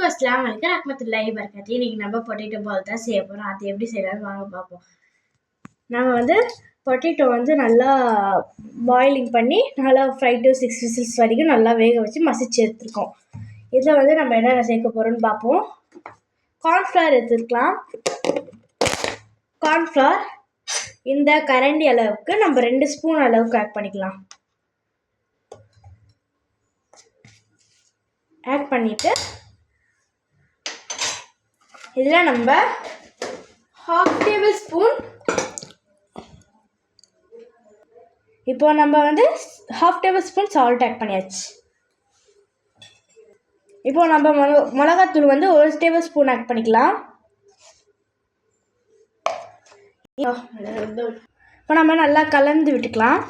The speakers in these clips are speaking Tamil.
அஸ்ஸலாமு அலைக்கும் ரஹ்மத்துல்லாஹி வபரகாத்துஹு. இன்னைக்கு நம்ம பொட்டேட்டோ பால் தான் செய்ய போகிறோம். அது எப்படி செய்யலாம்னு வாங்க பார்ப்போம். நம்ம பொட்டேட்டோ நல்லா பாயிலிங் பண்ணி நல்லா 5 to 6 விசில்ஸ் வரைக்கும் நல்லா வேக வச்சு மசிச்சு எடுத்துருக்கோம். இதில் நம்ம என்னென்ன சேர்க்க போகிறோம்னு பார்ப்போம். கார்ன்ஃப்ளவர் எடுத்துக்கலாம். கார்ன்ஃப்ளவர் இந்த கரண்டி அளவுக்கு நம்ம 2 ஸ்பூன் அளவுக்கு ஆட் பண்ணிக்கலாம். ஆட் பண்ணிவிட்டு இதில் நம்ம 1/2 டேபிள் ஸ்பூன் இப்போ நம்ம 1/2 டேபிள் ஸ்பூன் சால்ட் ஆட் பண்ணியாச்சு. இப்போ நம்ம மிளகாத்தூள் 1 டேபிள் ஸ்பூன் ஆட் பண்ணிக்கலாம். இப்போ நம்ம நல்லா கலந்து விட்டுக்கலாம்.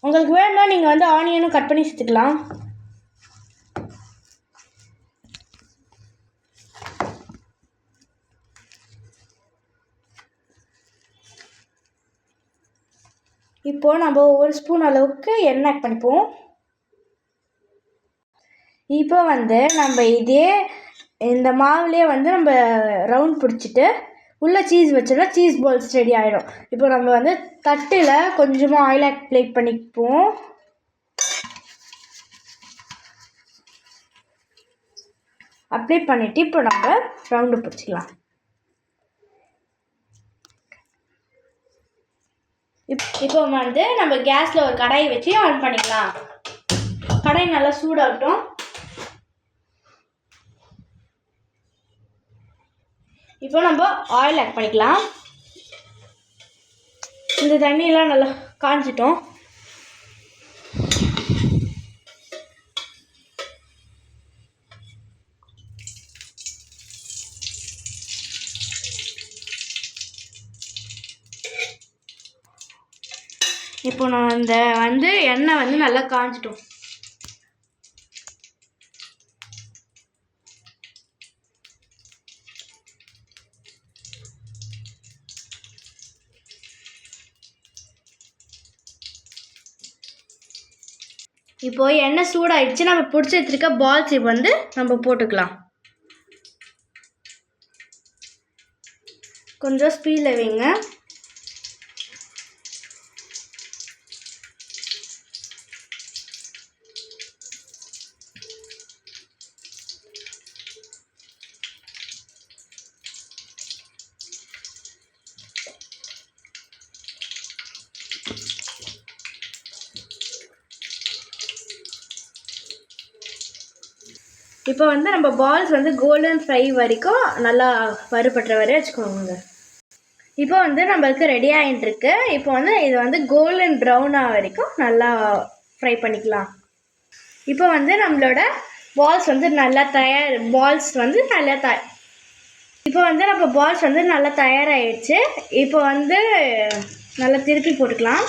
உங்களுக்கு வேணும்னா நீங்கள் ஆனியனும் கட் பண்ணி சேர்த்துக்கலாம். இப்போது நம்ம 1 ஸ்பூன் அளவுக்கு எண்ணெய் ஆட் பண்ணிப்போம். இப்போ நம்ம இந்த மாவுலேயே நம்ம ரவுண்ட் பிடிச்சிட்டு உள்ளே சீஸ் வச்சோன்னா சீஸ் பால்ஸ் ரெடி ஆகிடும். இப்போ நம்ம தட்டில் கொஞ்சமாக ஆயில் அப்ளை பண்ணிப்போம். அப்ளை பண்ணிவிட்டு இப்போ நம்ம ரவுண்டு பிடிச்சிக்கலாம். இப்போ நம்ம கேஸில் ஒரு கடாயை வச்சு ஆன் பண்ணிக்கலாம். கடாய் நல்லா சூடாகட்டும். இப்போ நம்ம ஆயில் ஆட் பண்ணிக்கலாம். இந்த தண்ணியெல்லாம் நல்லா காஞ்சிட்டோம். இப்போ நான் எண்ணெய் நல்லா காஞ்சிட்டோம். இப்போ எண்ணெய் சூடாயிடுச்சு. நம்ம பிடிச்சி வச்சிருக்க பால்ஸ் நம்ம போட்டுக்கலாம். கொஞ்சம் ஸ்பீடில் வைங்க. இப்போ நம்ம பால்ஸ் கோல்டன் ஃப்ரை வரைக்கும் நல்லா வறுபட்டுற வரை வச்சுக்கோங்க. இப்போ நம்மளுக்கு ரெடி ஆகிட்டுருக்கு. இப்போ இது கோல்டன் ப்ரௌனாக வரைக்கும் நல்லா ஃப்ரை பண்ணிக்கலாம். இப்போ நம்மளோட பால்ஸ் நல்லா இப்போ நம்ம பால்ஸ் நல்லா தயாராகிடுச்சு. இப்போ நல்லா திருப்பி போட்டுக்கலாம்.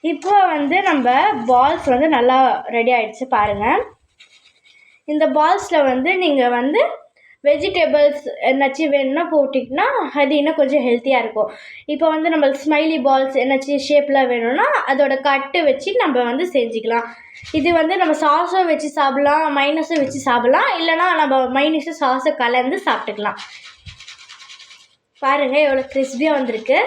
இப்போ நம்ம பால்ஸ் நல்லா ரெடி ஆகிடுச்சு பாருங்கள். இந்த பால்ஸில் நீங்கள் வெஜிடபிள்ஸ் என்னாச்சும் வேணும்னா போட்டிங்கன்னா அது இன்னும் கொஞ்சம் ஹெல்த்தியாக இருக்கும். இப்போ நம்மளுக்கு ஸ்மைலி பால்ஸ் என்னாச்சும் ஷேப்பில் வேணும்னா அதோட கட்டு வச்சு நம்ம செஞ்சுக்கலாம். இது நம்ம சாஸும் வச்சு சாப்பிட்லாம், மைனஸும் வச்சு சாப்பிட்லாம், இல்லைனா நம்ம மைனஸும் சாஸை கலந்து சாப்பிட்டுக்கலாம். பாருங்கள் எவ்வளோ கிறிஸ்பியாக வந்திருக்கு.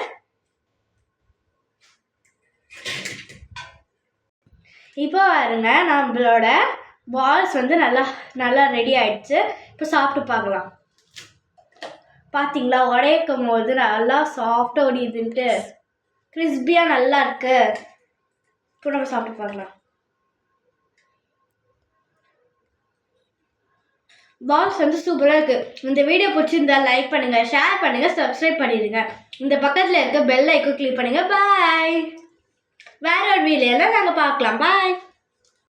இப்போ பாருங்க நம்மளோட பால்ஸ் நல்லா ரெடி ஆயிடுச்சு. இப்போ சாப்பிட்டு பார்க்கலாம். பார்த்தீங்களா, உடைக்கும் போது நல்லா சாஃப்டாக ஒடிதுன்ட்டு கிறிஸ்பியாக நல்லா இருக்கு. இப்போ நம்ம சாப்பிட்டு பார்க்கலாம். பால்ஸ் சூப்பராக இருக்குது. இந்த வீடியோ பிடிச்சிருந்தா லைக் பண்ணுங்கள், ஷேர் பண்ணுங்கள், சப்ஸ்கிரைப் பண்ணிடுங்க. இந்த பக்கத்தில் இருக்க பெல் ஐக்கன் கிளிக் பண்ணுங்கள். பாய். வேற ஒரு வீடியோவில் நாங்கள் பார்க்கலாம். பாய்.